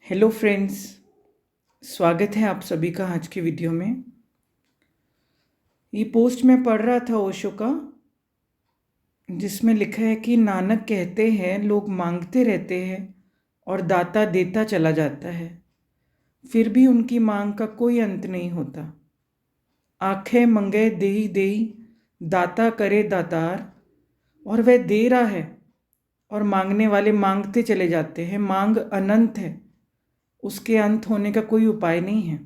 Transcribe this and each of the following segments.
Hello friends, स्वागत है आप सभी का आज के वीडियो में। ये पोस्ट मैं पढ़ रहा था ओशो का, जिसमें लिखा है कि नानक कहते हैं लोग मांगते रहते हैं और दाता देता चला जाता है, फिर भी उनकी मांग का कोई अंत नहीं होता। आंखें मंगे देही देही, दाता करे दातार। और वह दे रहा है और मांगने वाले मांगते चले जाते हैं। मांग अनंत है, उसके अंत होने का कोई उपाय नहीं है।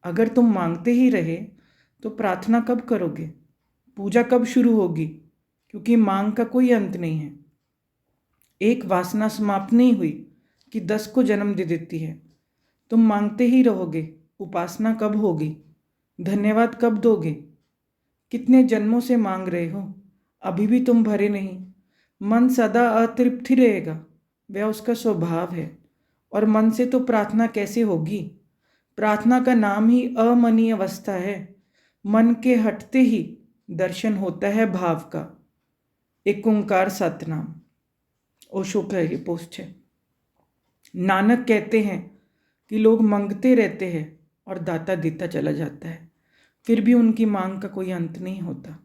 अगर तुम मांगते ही रहे तो प्रार्थना कब करोगे, पूजा कब शुरू होगी? क्योंकि मांग का कोई अंत नहीं है। एक वासना समाप्त नहीं हुई कि 10 को जन्म दे देती है। तुम मांगते ही रहोगे, उपासना कब होगी? धन्यवाद कब दोगे? कितने जन्मों से मांग रहे हो, अभी भी तुम भरे नहीं। मन सदा अतृप्त ही रहेगा, वह उसका स्वभाव है। और मन से तो प्रार्थना कैसे होगी? प्रार्थना का नाम ही अमनी अवस्था है। मन के हटते ही दर्शन होता है भाव का। एक ओंकार सतनाम, ओशो का ये पोस्ट है। नानक कहते हैं कि लोग मांगते रहते हैं और दाता देता चला जाता है, फिर भी उनकी मांग का कोई अंत नहीं होता।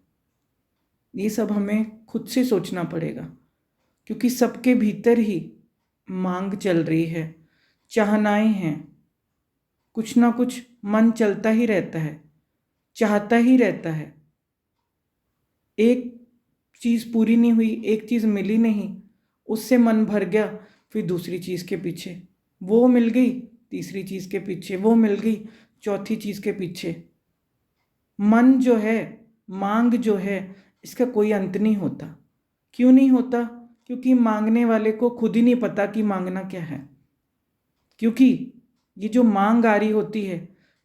ये सब हमें खुद से सोचना पड़ेगा, क्योंकि सबके भीतर ही मांग चल रही है, चाहनाएं हैं। कुछ ना कुछ मन चलता ही रहता है, चाहता ही रहता है। एक चीज़ पूरी नहीं हुई, एक चीज़ मिली नहीं, उससे मन भर गया, फिर दूसरी चीज़ के पीछे, वो मिल गई, तीसरी चीज़ के पीछे, वो मिल गई, चौथी चीज़ के पीछे। मन जो है, मांग जो है, इसका कोई अंत नहीं होता। क्यों नहीं होता? क्योंकि मांगने वाले को खुद ही नहीं पता कि मांगना क्या है। क्योंकि ये जो मांग आ रही होती है,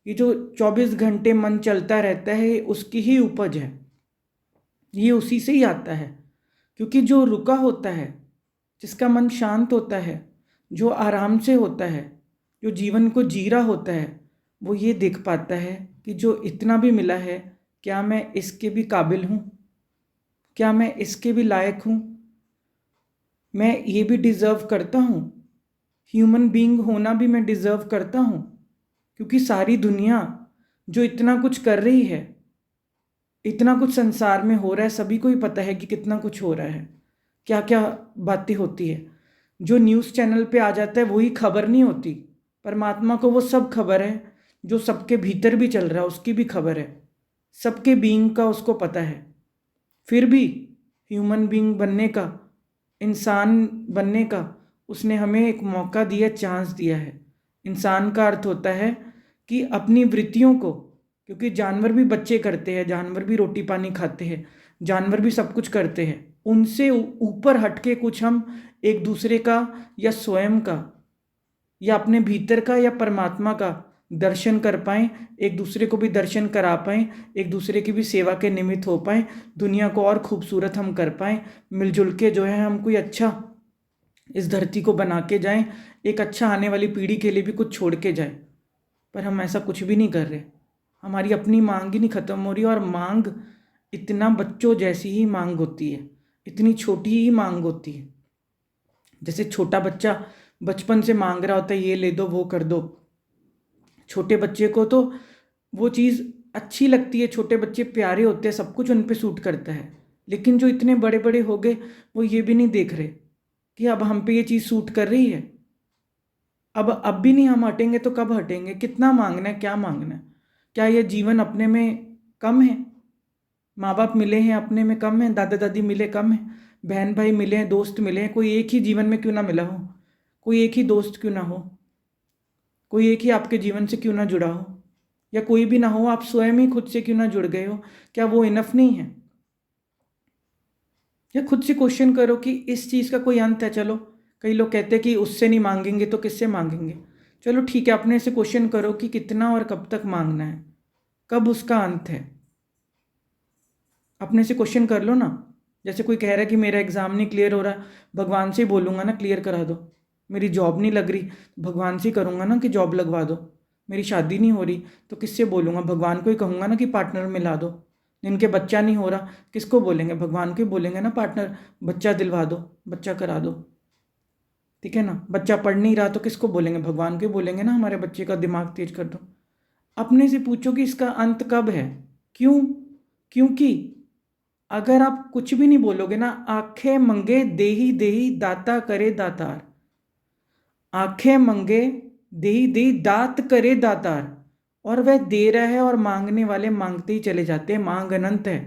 ये जो 24 घंटे मन चलता रहता है, उसकी ही उपज है। ये उसी से ही आता है। क्योंकि जो रुका होता है, जिसका मन शांत होता है, जो आराम से होता है, जो जीवन को जी रहा होता है, वो ये देख पाता है कि जो इतना भी मिला है, क्या मैं इसके भी काबिल हूँ? क्या मैं इसके भी लायक हूँ? मैं ये भी डिज़र्व करता हूँ। ह्यूमन बीइंग होना भी मैं डिज़र्व करता हूँ। क्योंकि सारी दुनिया जो इतना कुछ कर रही है, इतना कुछ संसार में हो रहा है, सभी को ही पता है कि कितना कुछ हो रहा है, क्या क्या बातें होती है। जो न्यूज़ चैनल पे आ जाता है वही खबर नहीं होती। परमात्मा को वो सब खबर है, जो सबके भीतर भी चल रहा है उसकी भी खबर है। सबके बीइंग का उसको पता है। फिर भी ह्यूमन बीइंग बनने का, इंसान बनने का उसने हमें एक मौका दिया, चांस दिया है। इंसान का अर्थ होता है कि अपनी वृत्तियों को, क्योंकि जानवर भी बच्चे करते हैं, जानवर भी रोटी पानी खाते हैं, जानवर भी सब कुछ करते हैं, उनसे ऊपर हटके कुछ हम एक दूसरे का या स्वयं का या अपने भीतर का या परमात्मा का दर्शन कर पाएँ, एक दूसरे को भी दर्शन करा पाएँ, एक दूसरे की भी सेवा के निमित्त हो पाएँ, दुनिया को और खूबसूरत हम कर पाएँ, मिलजुल के जो है हम कोई अच्छा इस धरती को बना के जाएं, एक अच्छा आने वाली पीढ़ी के लिए भी कुछ छोड़ के जाए। पर हम ऐसा कुछ भी नहीं कर रहे। हमारी अपनी मांग ही नहीं ख़त्म हो रही। और मांग इतना बच्चों जैसी ही मांग होती है, इतनी छोटी ही मांग होती है। जैसे छोटा बच्चा बचपन से मांग रहा होता है, ये ले दो, वो कर दो। छोटे बच्चे को तो वो चीज़ अच्छी लगती है, छोटे बच्चे प्यारे होते हैं, सब कुछ उन पे सूट करता है। लेकिन जो इतने बड़े बड़े हो गए, वो ये भी नहीं देख रहे कि अब हम पे ये चीज़ सूट कर रही है। अब भी नहीं हम हटेंगे तो कब हटेंगे? कितना मांगना है, क्या मांगना है? क्या यह जीवन अपने में कम है? माँ बाप मिले हैं अपने में कम है? दादा दादी मिले कम है? बहन भाई मिले हैं, दोस्त मिले हैं? कोई एक ही जीवन में क्यों ना मिला हो? कोई एक ही दोस्त क्यों ना हो? कोई एक ही आपके जीवन से क्यों ना जुड़ा हो? या कोई भी ना हो, आप स्वयं ही खुद से क्यों ना जुड़ गए हो? क्या वो इनफ नहीं है? या खुद से क्वेश्चन करो कि इस चीज़ का कोई अंत है? चलो, कई लोग कहते हैं कि उससे नहीं मांगेंगे तो किससे मांगेंगे। चलो ठीक है, अपने से क्वेश्चन करो कि कितना और कब तक मांगना है, कब उसका अंत है। अपने से क्वेश्चन कर लो ना। जैसे कोई कह रहा है कि मेरा एग्ज़ाम नहीं क्लियर हो रहा, भगवान से ही बोलूँगा ना क्लियर करा दो। मेरी जॉब नहीं लग रही, भगवान से ही करूँगा ना कि जॉब लगवा दो। मेरी शादी नहीं हो रही तो किससे बोलूँगा? भगवान को ही कहूँगा ना कि पार्टनर मिला दो। जिनके बच्चा नहीं हो रहा, किसको बोलेंगे? भगवान को ही बोलेंगे ना, पार्टनर बच्चा दिलवा दो, बच्चा करा दो। ठीक है ना। बच्चा पढ़ नहीं रहा तो किसको बोलेंगे? भगवान को ही बोलेंगे ना, हमारे बच्चे का दिमाग तेज कर दो। अपने से पूछो कि इसका अंत कब है। क्यों? क्योंकि अगर आप कुछ भी नहीं बोलोगे ना, आंखें मंगे देही देही दाता करे दातार, आंखें मंगे देही देही दात करे दातार, और वह दे रहा है और मांगने वाले मांगते ही चले जाते हैं। मांग अनंत है।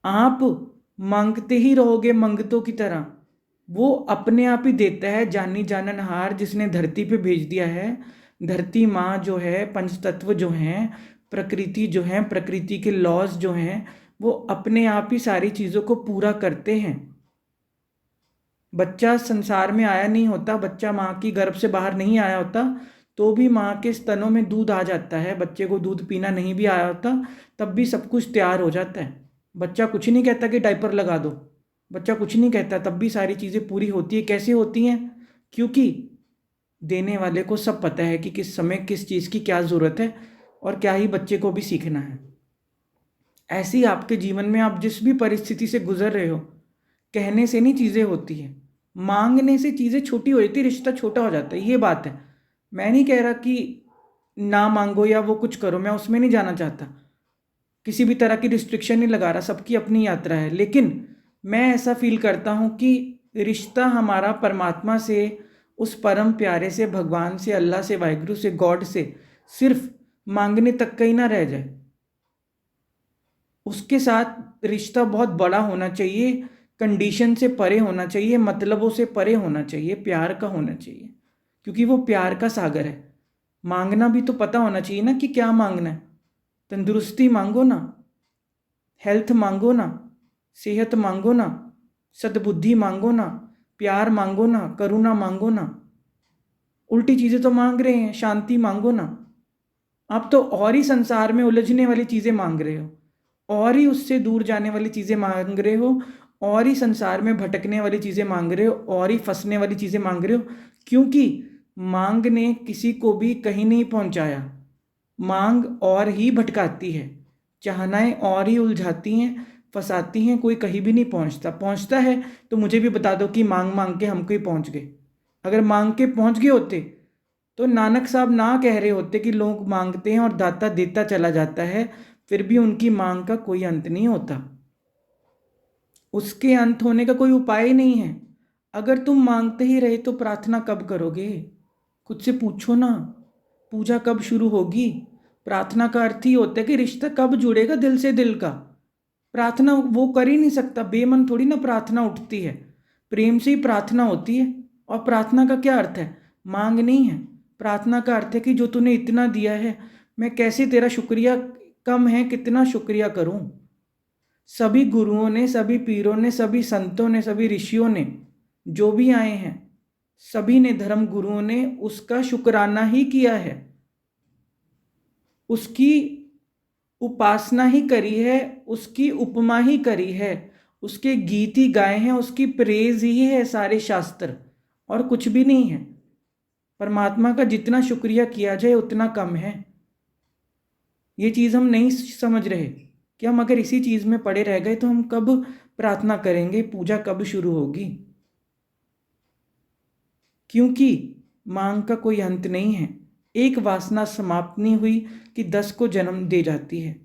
आप मांगते ही रहोगे मंगतों की तरह, वो अपने आप ही देता है। जानी जाननहार जिसने धरती पे भेज दिया है, धरती माँ जो है, पंच तत्व जो हैं, प्रकृति जो है, प्रकृति के लॉज जो हैं, वो अपने आप ही सारी चीज़ों को पूरा करते हैं। बच्चा संसार में आया नहीं होता, बच्चा माँ की गर्भ से बाहर नहीं आया होता, तो भी माँ के स्तनों में दूध आ जाता है। बच्चे को दूध पीना नहीं भी आया होता, तब भी सब कुछ तैयार हो जाता है। बच्चा कुछ नहीं कहता कि डायपर लगा दो, बच्चा कुछ नहीं कहता, तब भी सारी चीज़ें पूरी होती है। कैसे होती हैं? क्योंकि देने वाले को सब पता है कि किस समय किस चीज़ की क्या ज़रूरत है, और क्या ही बच्चे को भी सीखना है। ऐसी आपके जीवन में आप जिस भी परिस्थिति से गुजर रहे हो, कहने से नहीं चीज़ें होती हैं, मांगने से चीज़ें छोटी हो जाती है, रिश्ता छोटा हो जाता है। ये बात है। मैं नहीं कह रहा कि ना मांगो या वो कुछ करो, मैं उसमें नहीं जाना चाहता, किसी भी तरह की रिस्ट्रिक्शन नहीं लगा रहा, सबकी अपनी यात्रा है। लेकिन मैं ऐसा फील करता हूँ कि रिश्ता हमारा परमात्मा से, उस परम प्यारे से, भगवान से, अल्लाह से, वाहिगुरु से, गॉड से सिर्फ मांगने तक का ही ना रह जाए। उसके साथ रिश्ता बहुत बड़ा होना चाहिए, कंडीशन से परे होना चाहिए, मतलबों से परे होना चाहिए, प्यार का होना चाहिए, क्योंकि वो प्यार का सागर है। मांगना भी तो पता होना चाहिए ना कि क्या मांगना है। तंदुरुस्ती मांगो ना, हेल्थ मांगो ना, सेहत मांगो ना, सद्बुद्धि मांगो ना, प्यार मांगो ना, करुणा मांगो ना। उल्टी चीज़ें तो मांग रहे हैं। शांति मांगो ना। आप तो और ही संसार में उलझने वाली चीज़ें मांग रहे हो, और ही उससे दूर जाने वाली चीज़ें मांग रहे हो, और ही संसार में भटकने वाली चीज़ें मांग रहे हो, और ही फंसने वाली चीज़ें मांग रहे हो। क्योंकि मांग ने किसी को भी कहीं नहीं पहुंचाया। मांग और ही भटकाती है, चाहनाएं और ही उलझाती हैं, फंसाती हैं, कोई कहीं भी नहीं पहुंचता। पहुंचता है तो मुझे भी बता दो कि मांग मांग के हम कहीं पहुंच गए। अगर मांग के पहुंच गए होते तो नानक साहब ना कह रहे होते कि लोग मांगते हैं और दाता देता चला जाता है, फिर भी उनकी मांग का कोई अंत नहीं होता। उसके अंत होने का कोई उपाय ही नहीं है। अगर तुम मांगते ही रहे तो प्रार्थना कब करोगे? खुद से पूछो ना। पूजा कब शुरू होगी? प्रार्थना का अर्थ ही होता है कि रिश्ता कब जुड़ेगा दिल से दिल का। प्रार्थना वो कर ही नहीं सकता, बेमन थोड़ी ना प्रार्थना उठती है। प्रेम से ही प्रार्थना होती है। और प्रार्थना का क्या अर्थ है? मांग नहीं है। प्रार्थना का अर्थ है कि जो तूने इतना दिया है, मैं कैसे तेरा शुक्रिया, कम है कितना शुक्रिया करूं। सभी गुरुओं ने, सभी पीरों ने, सभी संतों ने, सभी ऋषियों ने, जो भी आए हैं, सभी ने, धर्म गुरुओं ने उसका शुक्राना ही किया है, उसकी उपासना ही करी है, उसकी उपमा ही करी है, उसके गीत ही गाए हैं, उसकी प्रेज ही है सारे शास्त्र, और कुछ भी नहीं है। परमात्मा का जितना शुक्रिया किया जाए उतना कम है। ये चीज़ हम नहीं समझ रहे कि हम अगर इसी चीज़ में पड़े रह गए तो हम कब प्रार्थना करेंगे, पूजा कब शुरू होगी। क्योंकि मांग का कोई अंत नहीं है। एक वासना समाप्त नहीं हुई कि 10 को जन्म दे जाती है।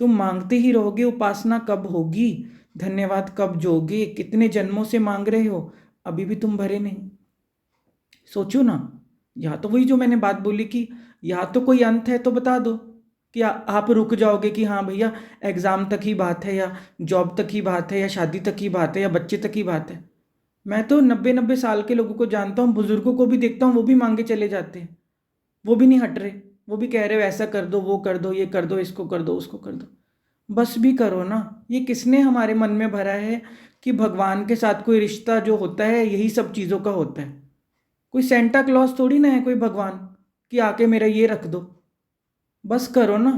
तुम मांगते ही रहोगे। उपासना कब होगी? धन्यवाद कब जोगे? कितने जन्मों से मांग रहे हो, अभी भी तुम भरे नहीं। सोचो ना। या तो वही जो मैंने बात बोली कि या तो कोई अंत है तो बता दो कि आप रुक जाओगे कि हाँ भैया एग्ज़ाम तक ही बात है, या जॉब तक ही बात है, या शादी तक ही बात है, या बच्चे तक ही बात है। मैं तो 90-90 साल के लोगों को जानता हूँ, बुजुर्गों को भी देखता हूँ, वो भी मांगे चले जाते हैं। वो भी नहीं हट रहे। वो भी कह रहे हो ऐसा कर दो, वो कर दो, ये कर दो, इसको कर दो, उसको कर दो। बस भी करो ना। ये किसने हमारे मन में भरा है कि भगवान के साथ कोई रिश्ता जो होता है यही सब चीज़ों का होता है? कोई सेंटा क्लॉज थोड़ी ना है कोई भगवान कि आके मेरा ये रख दो। बस करो ना।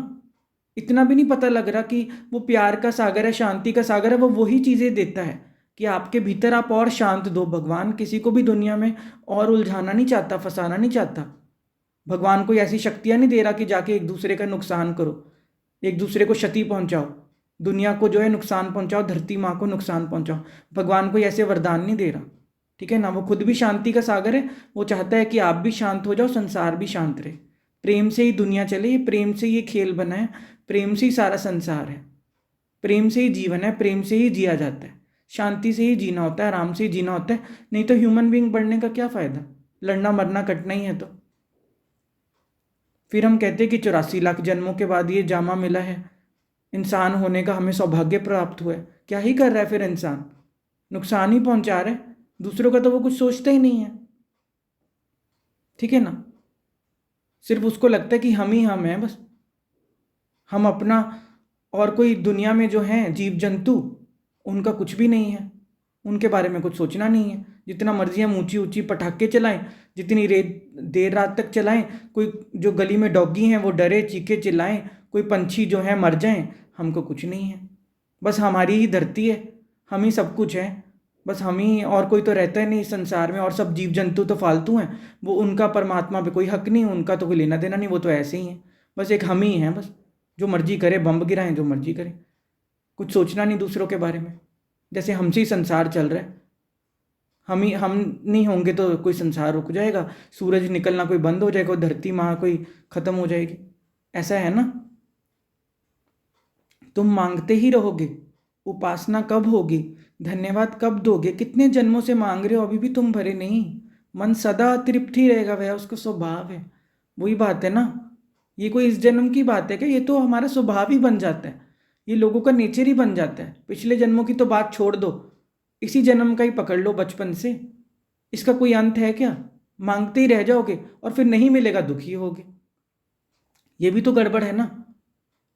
इतना भी नहीं पता लग रहा कि वो प्यार का सागर है, शांति का सागर है, वो वही चीज़ें देता है कि आपके भीतर आप और शांत दो। भगवान किसी को भी दुनिया में और उलझाना नहीं चाहता, फंसाना नहीं चाहता। भगवान कोई ऐसी शक्तियाँ नहीं दे रहा कि जाके एक दूसरे का नुकसान करो, एक दूसरे को क्षति पहुंचाओ, दुनिया को जो है नुकसान पहुंचाओ, धरती माँ को नुकसान पहुंचाओ। भगवान कोई ऐसे वरदान नहीं दे रहा। ठीक है ना। वो खुद भी शांति का सागर है, वो चाहता है कि आप भी शांत हो जाओ, संसार भी शांत रहे। प्रेम से ही दुनिया चले, ये प्रेम से ये खेल बना है, प्रेम से ही सारा संसार है, प्रेम से ही जीवन है, प्रेम से ही जिया जाता है, शांति से ही जीना होता है, आराम से ही जीना होता है। नहीं तो ह्यूमन बीइंग बढ़ने का क्या फ़ायदा, लड़ना मरना कटना ही है। तो फिर हम कहते हैं कि 84 लाख जन्मों के बाद ये जामा मिला है, इंसान होने का हमें सौभाग्य प्राप्त हुआ है। क्या ही कर रहा है फिर इंसान, नुकसान ही पहुंचा रहा है, दूसरों का तो वो कुछ सोचता ही नहीं है। ठीक है ना, सिर्फ उसको लगता है कि हम ही हम हैं बस, हम अपना, और कोई दुनिया में जो हैं जीव जंतु उनका कुछ भी नहीं है, उनके बारे में कुछ सोचना नहीं है। जितना मर्जी हम ऊंची ऊंची पटाखे चलाएं, जितनी देर रात तक चलाएं, कोई जो गली में डॉगी हैं वो डरे चीखे चिल्लाएं, कोई पंछी जो है मर जाएं, हमको कुछ नहीं है। बस हमारी ही धरती है, हम ही सब कुछ है, बस हम ही, और कोई तो रहता ही नहीं इस संसार में, और सब जीव जंतु तो फालतू हैं, वो उनका परमात्मा पे कोई हक नहीं, उनका तो कोई लेना देना नहीं, वो तो ऐसे ही हैं। बस एक हम ही हैं बस, जो मर्जी करे, बम गिराएं, जो मर्जी करें, कुछ सोचना नहीं दूसरों के बारे में। जैसे हमसे ही संसार चल रहा है, हम नहीं होंगे तो कोई संसार रुक जाएगा, सूरज निकलना कोई बंद हो जाएगा, धरती माँ कोई खत्म हो जाएगी, ऐसा है ना। तुम मांगते ही रहोगे, उपासना कब होगी, धन्यवाद कब दोगे, कितने जन्मों से मांग रहे हो, अभी भी तुम भरे नहीं। मन सदा तृप्त ही रहेगा, वह उसका स्वभाव है। वही बात है ना, ये कोई इस जन्म की बात है क्या, ये तो हमारा स्वभाव ही बन जाता है, ये लोगों का नेचर ही बन जाता है। पिछले जन्मों की तो बात छोड़ दो, इसी जन्म का ही पकड़ लो बचपन से, इसका कोई अंत है क्या। मांगते ही रह जाओगे और फिर नहीं मिलेगा दुखी होगे, ये भी तो गड़बड़ है ना।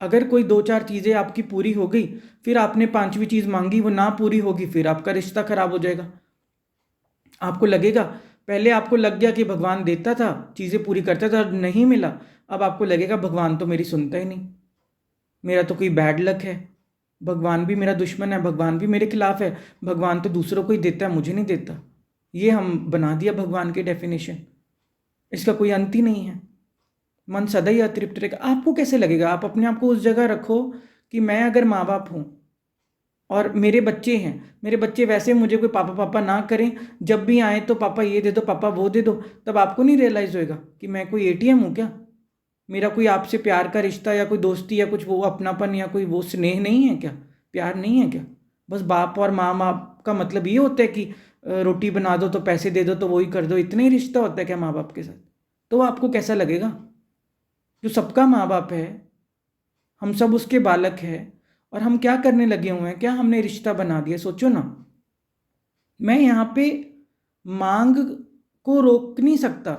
अगर कोई 2-4 चीज़ें आपकी पूरी हो गई, फिर आपने 5वीं चीज़ मांगी, वो ना पूरी होगी, फिर आपका रिश्ता खराब हो जाएगा। आपको लगेगा, पहले आपको लग गया कि भगवान देता था, चीज़ें पूरी करता था, नहीं मिला, अब आपको लगेगा भगवान तो मेरी सुनता ही नहीं, मेरा तो कोई बैड लक है, भगवान भी मेरा दुश्मन है, भगवान भी मेरे खिलाफ है, भगवान तो दूसरों को ही देता है, मुझे नहीं देता। ये हम बना दिया भगवान की डेफिनेशन, इसका कोई अंत ही नहीं है। मन सदा ही अतृप्त रहेगा। आपको कैसे लगेगा, आप अपने आप को उस जगह रखो कि मैं अगर माँ बाप हूँ और मेरे बच्चे हैं, मेरे बच्चे वैसे मुझे कोई पापा पापा ना करें, जब भी आए तो पापा ये दे दो, पापा वो दे दो, तब आपको नहीं रियलाइज़ होएगा कि मैं कोई एटीएम हूँ क्या, मेरा कोई आपसे प्यार का रिश्ता या कोई दोस्ती या कुछ वो अपनापन या कोई वो स्नेह नहीं है क्या, प्यार नहीं है क्या। बस बाप और माँ बाप का मतलब ये होता है कि रोटी बना दो तो पैसे दे दो तो वही कर दो, इतना ही रिश्ता होता है क्या माँ बाप के साथ। तो आपको कैसा लगेगा, जो सबका माँ बाप है, हम सब उसके बालक हैं, और हम क्या करने लगे हुए हैं, क्या हमने रिश्ता बना दिया। सोचो ना, मैं यहाँ पे मांग को रोक नहीं सकता,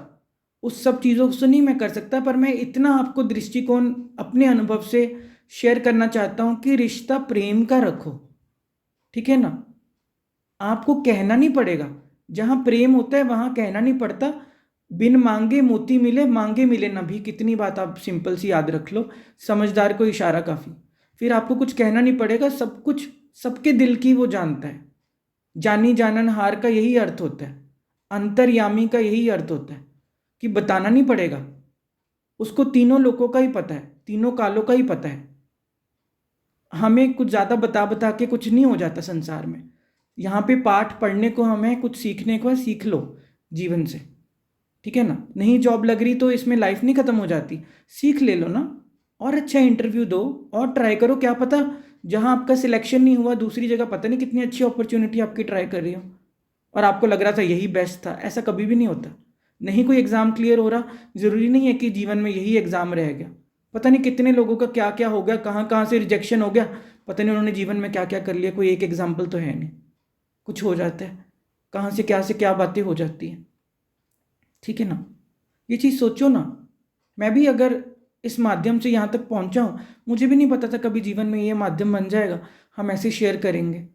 उस सब चीज़ों से नहीं मैं कर सकता, पर मैं इतना आपको दृष्टिकोण अपने अनुभव से शेयर करना चाहता हूँ कि रिश्ता प्रेम का रखो। ठीक है ना, आपको कहना नहीं पड़ेगा, जहाँ प्रेम होता है वहाँ कहना नहीं पड़ता। बिन मांगे मोती मिले, मांगे मिले ना भी, कितनी बात आप सिंपल सी याद रख लो, समझदार को इशारा काफ़ी। फिर आपको कुछ कहना नहीं पड़ेगा, सब कुछ सबके दिल की वो जानता है। जानी जाननहार का यही अर्थ होता है, अंतर्यामी का यही अर्थ होता है कि बताना नहीं पड़ेगा, उसको तीनों लोगों का ही पता है, तीनों कालों का ही पता है। हमें कुछ ज़्यादा बता बता के कुछ नहीं हो जाता संसार में। यहाँ पे पाठ पढ़ने को हमें कुछ सीखने को है, सीख लो जीवन से। ठीक है ना, नहीं जॉब लग रही तो इसमें लाइफ नहीं ख़त्म हो जाती, सीख ले लो ना, और अच्छा इंटरव्यू दो और ट्राई करो, क्या पता जहाँ आपका सिलेक्शन नहीं हुआ दूसरी जगह पता नहीं कितनी अच्छी अपॉर्चुनिटी आपकी ट्राई कर रही हो, और आपको लग रहा था यही बेस्ट था। ऐसा कभी भी नहीं होता। नहीं कोई एग्ज़ाम क्लियर हो रहा, ज़रूरी नहीं है कि जीवन में यही एग्ज़ाम रह गया। पता नहीं कितने लोगों का क्या क्या हो गया, कहाँ कहाँ से रिजेक्शन हो गया, पता नहीं उन्होंने जीवन में क्या क्या कर लिया, कोई एक एग्जाम्पल तो है नहीं। कुछ हो जाता है, कहाँ से क्या बातें हो जाती हैं। ठीक है ना, ये चीज़ सोचो ना। मैं भी अगर इस माध्यम से यहाँ तक पहुँचा हूँ, मुझे भी नहीं पता था कभी जीवन में ये माध्यम बन जाएगा, हम ऐसे शेयर करेंगे।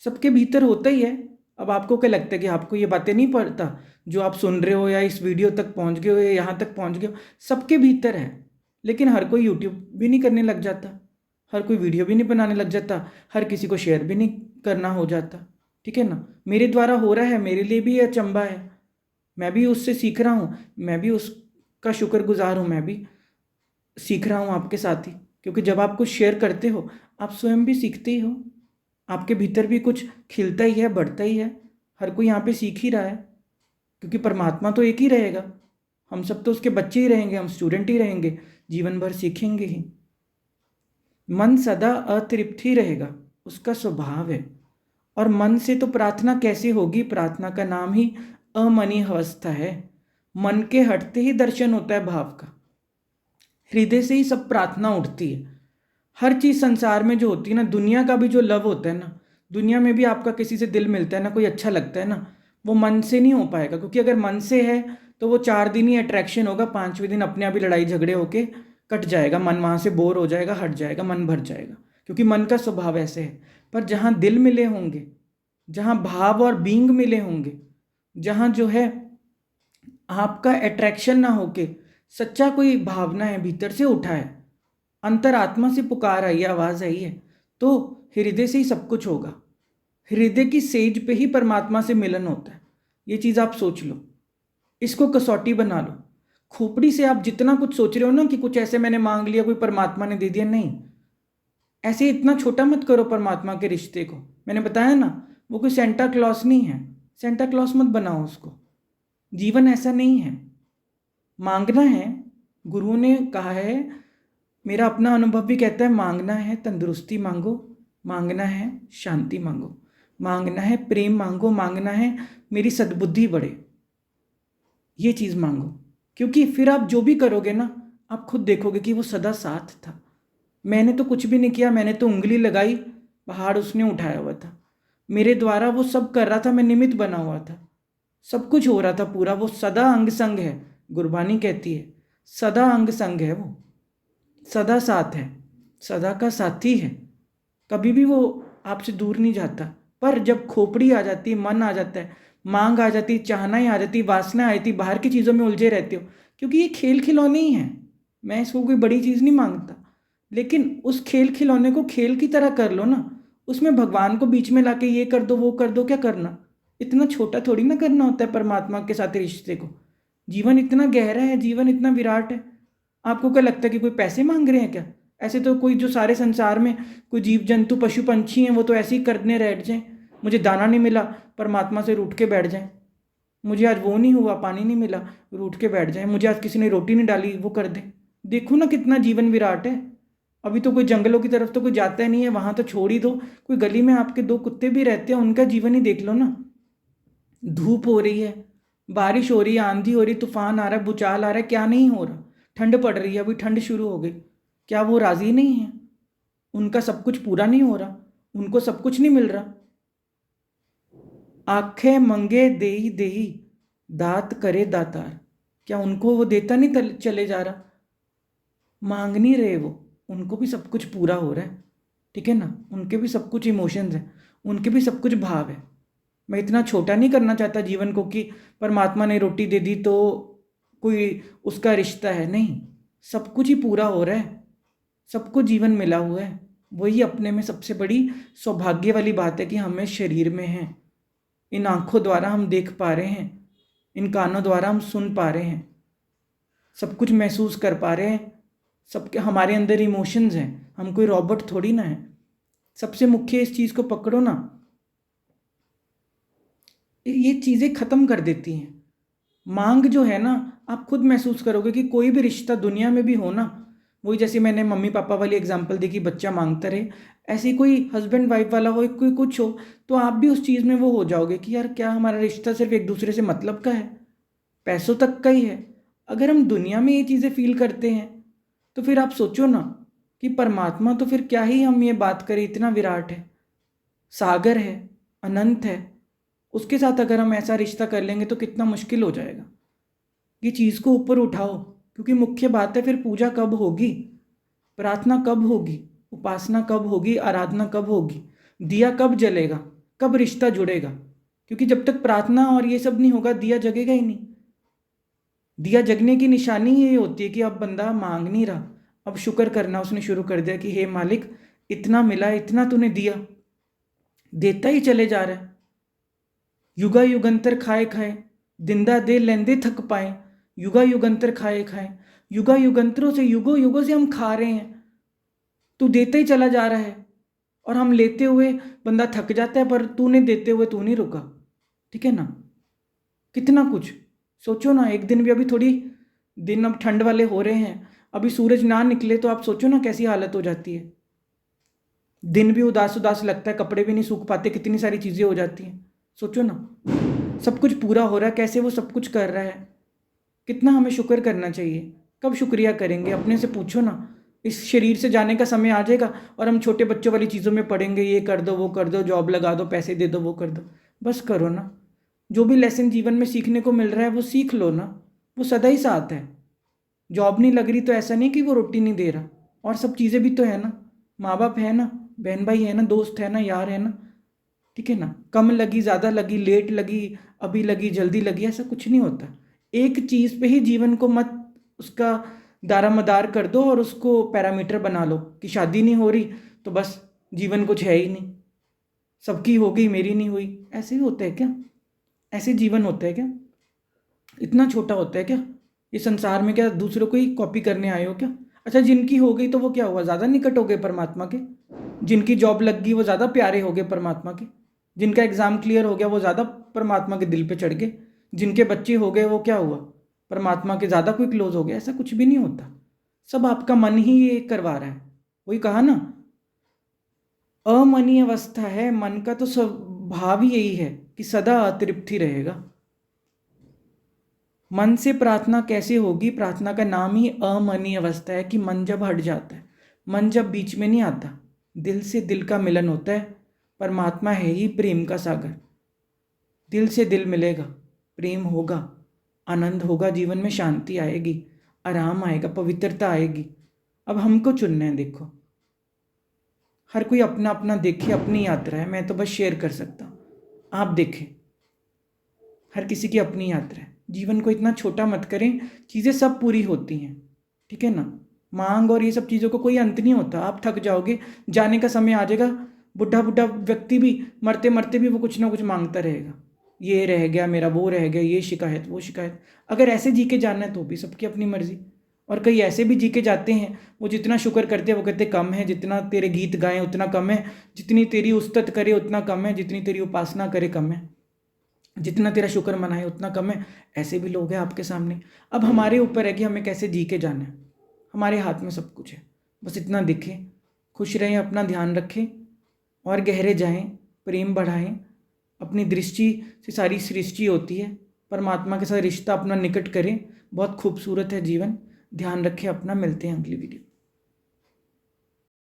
सबके भीतर होता ही है। अब आपको क्या लगता है कि आपको ये बातें नहीं पता, जो आप सुन रहे हो या इस वीडियो तक पहुँच गए हो या यहाँ तक पहुँच गए हो, सबके भीतर है। लेकिन हर कोई यूट्यूब भी नहीं करने लग जाता, हर कोई वीडियो भी नहीं बनाने लग जाता, हर किसी को शेयर भी नहीं करना हो जाता। ठीक है ना, मेरे द्वारा हो रहा है, मेरे लिए भी ये अचंभा है, मैं भी उससे सीख रहा हूँ, मैं भी उसका शुक्रगुजार हूँ, मैं भी सीख रहा हूँ आपके साथ ही। क्योंकि जब आप कुछ शेयर करते हो, आप स्वयं भी सीखते ही हो, आपके भीतर भी कुछ खिलता ही है, बढ़ता ही है। हर कोई यहाँ पे सीख ही रहा है, क्योंकि परमात्मा तो एक ही रहेगा। हम सब तो उसके बच्चे ही रहेंगे, हम स्टूडेंट ही रहेंगे, जीवन भर सीखेंगे ही। मन सदा अतृप्त ही रहेगा, उसका स्वभाव है। और मन से तो प्रार्थना कैसे होगी? प्रार्थना का नाम ही अमनी अवस्था है। मन के हटते ही दर्शन होता है भाव का। हृदय से ही सब प्रार्थना उठती है। हर चीज़ संसार में जो होती है ना, दुनिया का भी जो लव होता है ना, दुनिया में भी आपका किसी से दिल मिलता है ना, कोई अच्छा लगता है ना, वो मन से नहीं हो पाएगा। क्योंकि अगर मन से है तो वो 4 दिन ही अट्रैक्शन होगा, 5वें दिन अपने आप ही लड़ाई झगड़े होके कट जाएगा, मन वहाँ से बोर हो जाएगा, हट जाएगा, मन भर जाएगा, क्योंकि मन का स्वभाव ऐसे है। पर जहाँ दिल मिले होंगे, जहाँ भाव और बींग मिले होंगे, जहाँ जो है आपका अट्रैक्शन ना होके सच्चा कोई भावना है, भीतर से उठा है, अंतरात्मा से पुकार आई है, आवाज़ आई है, तो हृदय से ही सब कुछ होगा। हृदय की सेज पे ही परमात्मा से मिलन होता है। ये चीज़ आप सोच लो, इसको कसौटी बना लो। खोपड़ी से आप जितना कुछ सोच रहे हो ना कि कुछ ऐसे मैंने मांग लिया, कोई परमात्मा ने दे दिया, नहीं, ऐसे इतना छोटा मत करो परमात्मा के रिश्ते को। मैंने बताया ना, वो कोई सेंटा क्लॉस नहीं है, सेंटा क्लॉस मत बनाओ उसको। जीवन ऐसा नहीं है। मांगना है, गुरु ने कहा है, मेरा अपना अनुभव भी कहता है, मांगना है तंदुरुस्ती मांगो, मांगना है शांति मांगो, मांगना है प्रेम मांगो, मांगना है मेरी सद्बुद्धि बढ़े। ये चीज़ मांगो, क्योंकि फिर आप जो भी करोगे ना, आप खुद देखोगे कि वो सदा साथ था। मैंने तो कुछ भी नहीं किया, मैंने तो उंगली लगाई, पहाड़ उसने उठाया हुआ था, मेरे द्वारा वो सब कर रहा था, मैं निमित्त बना हुआ था, सब कुछ हो रहा था पूरा। वो सदा अंग संग है, गुरबानी कहती है, सदा अंग संग है, वो सदा साथ है, सदा का साथी है, कभी भी वो आपसे दूर नहीं जाता। पर जब खोपड़ी आ जाती है, मन आ जाता है, मांग आ जाती, चाहनाएं आ जाती, वासना आ जाती, बाहर की चीज़ों में उलझे रहते हो, क्योंकि ये खेल खिलौने ही हैं। मैं इसको कोई बड़ी चीज़ नहीं मांगता, लेकिन उस खेल खिलौने को खेल की तरह कर लो ना। उसमें भगवान को बीच में लाके ये कर दो वो कर दो, क्या करना? इतना छोटा थोड़ी ना करना होता है परमात्मा के साथ रिश्ते को। जीवन इतना गहरा है, जीवन इतना विराट है। आपको क्या लगता है कि कोई पैसे मांग रहे हैं क्या? ऐसे तो कोई जो सारे संसार में कोई जीव जंतु पशु पंछी हैं, वो तो ऐसे ही करने बैठ जाएं, मुझे दाना नहीं मिला परमात्मा से रूठ के बैठ जाएं, मुझे आज वो नहीं हुआ, पानी नहीं मिला, रूठ के बैठ जाएं, मुझे आज किसी ने रोटी नहीं डाली, वो कर दें। देखो ना कितना जीवन विराट है। अभी तो कोई जंगलों की तरफ तो कोई जाता ही नहीं है, वहां तो छोड़ ही दो। कोई गली में आपके 2 कुत्ते भी रहते हैं, उनका जीवन ही देख लो ना। धूप हो रही है, बारिश हो रही है, आंधी हो रही, तूफान आ रहा है, भूचाल आ रहा है, क्या नहीं हो रहा? ठंड पड़ रही है, अभी ठंड शुरू हो गई, क्या वो राजी नहीं है? उनका सब कुछ पूरा नहीं हो रहा, उनको सब कुछ नहीं मिल रहा। आंखें मंगे देही देही, दात करे दातार, क्या उनको वो देता नहीं चले जा रहा? मांग नहीं रहे वो, उनको भी सब कुछ पूरा हो रहा है, ठीक है ना? उनके भी सब कुछ इमोशंस हैं, उनके भी सब कुछ भाव है। मैं इतना छोटा नहीं करना चाहता जीवन को कि परमात्मा ने रोटी दे दी तो कोई उसका रिश्ता है, नहीं, सब कुछ ही पूरा हो रहा है, सबको जीवन मिला हुआ है। वही अपने में सबसे बड़ी सौभाग्य वाली बात है कि हमें शरीर में है, इन आँखों द्वारा हम देख पा रहे हैं, इन कानों द्वारा हम सुन पा रहे हैं, सब कुछ महसूस कर पा रहे हैं, सबके हमारे अंदर इमोशंस हैं, हम कोई रॉबोट थोड़ी ना है। सबसे मुख्य इस चीज़ को पकड़ो ना, ये चीज़ें ख़त्म कर देती हैं। मांग जो है ना, आप खुद महसूस करोगे कि कोई भी रिश्ता दुनिया में भी हो ना, वही जैसे मैंने मम्मी पापा वाली एग्जांपल दी कि बच्चा मांगता रहे, ऐसे ही कोई हस्बैंड वाइफ वाला हो, कोई कुछ हो, तो आप भी उस चीज़ में वो हो जाओगे कि यार क्या हमारा रिश्ता सिर्फ एक दूसरे से मतलब का है, पैसों तक का ही है। अगर हम दुनिया में ये चीज़ें फील करते हैं तो फिर आप सोचो ना कि परमात्मा तो फिर क्या ही हम ये बात करें, इतना विराट है, सागर है, अनंत है, उसके साथ अगर हम ऐसा रिश्ता कर लेंगे तो कितना मुश्किल हो जाएगा। ये चीज़ को ऊपर उठाओ, क्योंकि मुख्य बात है फिर पूजा कब होगी, प्रार्थना कब होगी, उपासना कब होगी, आराधना कब होगी, दिया कब जलेगा, कब रिश्ता जुड़ेगा? क्योंकि जब तक प्रार्थना और ये सब नहीं होगा, दिया जगेगा ही नहीं। दिया जगने की निशानी ये होती है कि अब बंदा मांग नहीं रहा, अब शुक्र करना उसने शुरू कर दिया कि हे मालिक, इतना मिला, इतना तूने दिया, देता ही चले जा रहा है। युगा युगंतर खाए खाए, दिंदा दे लेंदे थक पाए, युगा युगंतर खाए खाए, युगा युगंतरों से, युगों युगों से हम खा रहे हैं, तू देते ही चला जा रहा है, और हम लेते हुए बंदा थक जाता है, पर तूने देते हुए तू नहीं रुका, ठीक है ना। कितना कुछ सोचो ना, एक दिन भी अभी थोड़ी दिन अब ठंड वाले हो रहे हैं, अभी सूरज ना निकले तो आप सोचो ना कैसी हालत हो जाती है। दिन भी उदास उदास लगता है, कपड़े भी नहीं सूख पाते, कितनी सारी चीज़ें हो जाती हैं। सोचो ना, सब कुछ पूरा हो रहा है, कैसे वो सब कुछ कर रहा है। कितना हमें शुक्र करना चाहिए। कब शुक्रिया करेंगे, अपने से पूछो ना। इस शरीर से जाने का समय आ जाएगा और हम छोटे बच्चों वाली चीज़ों में पड़ेंगे, ये कर दो वो कर दो, जॉब लगा दो, पैसे दे दो, वो कर दो। बस करो ना, जो भी लेसन जीवन में सीखने को मिल रहा है वो सीख लो ना, वो सदा ही साथ है। जॉब नहीं लग रही तो ऐसा नहीं कि वो रोटी नहीं दे रहा, और सब चीज़ें भी तो है ना। माँ बाप है ना, बहन भाई है ना, दोस्त है ना, यार है ना। ठीक है ना। कम लगी, ज़्यादा लगी, लेट लगी, अभी लगी, जल्दी लगी, ऐसा कुछ नहीं होता। एक चीज़ पे ही जीवन को मत उसका दारामदार कर दो और उसको पैरामीटर बना लो कि शादी नहीं हो रही तो बस जीवन कुछ है ही नहीं, सबकी हो गई मेरी नहीं हुई। ऐसे ही होता है क्या? ऐसे जीवन होता है क्या? इतना छोटा होता है क्या ये संसार में? क्या दूसरों को ही कॉपी करने आए हो क्या? अच्छा, जिनकी हो गई तो वो क्या हुआ, ज़्यादा निकट हो गए परमात्मा के? जिनकी जॉब लग गई वो ज़्यादा प्यारे हो गए परमात्मा के? जिनका एग्ज़ाम क्लियर हो गया वो ज़्यादा परमात्मा के दिल पे चढ़ गए? जिनके बच्चे हो गए वो क्या हुआ, परमात्मा के ज़्यादा कोई क्लोज हो गया? ऐसा कुछ भी नहीं होता। सब आपका मन ही ये करवा रहा है। वही कहा ना, अमनी अवस्था है मन का, तो स्वभाव ही यही है कि सदा अतृप्ति रहेगा। मन से प्रार्थना कैसे होगी? प्रार्थना का नाम ही अमनी अवस्था है कि मन जब हट जाता है, मन जब बीच में नहीं आता, दिल से दिल का मिलन होता है। परमात्मा है ही प्रेम का सागर। दिल से दिल मिलेगा, प्रेम होगा, आनंद होगा, जीवन में शांति आएगी, आराम आएगा, पवित्रता आएगी। अब हमको चुनना है। देखो, हर कोई अपना अपना देखे, अपनी यात्रा है, मैं तो बस शेयर कर सकता हूँ, आप देखें। हर किसी की अपनी यात्रा है। जीवन को इतना छोटा मत करें, चीज़ें सब पूरी होती हैं। ठीक है ना। मांग और ये सब चीज़ों को कोई अंत नहीं होता। आप थक जाओगे, जाने का समय आ जाएगा, बुढ़ा बुढ़ा व्यक्ति भी मरते मरते भी वो कुछ ना कुछ मांगता रहेगा, ये रह गया मेरा, वो रह गया, ये शिकायत, वो शिकायत। अगर ऐसे जी के जाना है तो भी सबकी अपनी मर्जी। और कई ऐसे भी जी के जाते हैं, वो जितना शुक्र करते हैं वो कहते कम है, जितना तेरे गीत गाएं उतना कम है, जितनी तेरी उस्तत करे उतना कम है, जितनी तेरी उपासना करे कम है, जितना तेरा शुक्र मनाए उतना कम है। ऐसे भी लोग हैं आपके सामने। अब हमारे ऊपर है कि हमें कैसे जी के जाना है। हमारे हाथ में सब कुछ है, बस इतना दिखे, खुश रहें, अपना ध्यान रखें और गहरे जाएं, प्रेम बढ़ाएं। अपनी दृष्टि से सारी सृष्टि होती है। परमात्मा के साथ रिश्ता अपना निकट करें। बहुत खूबसूरत है जीवन। ध्यान रखें अपना। मिलते हैं अगली वीडियो।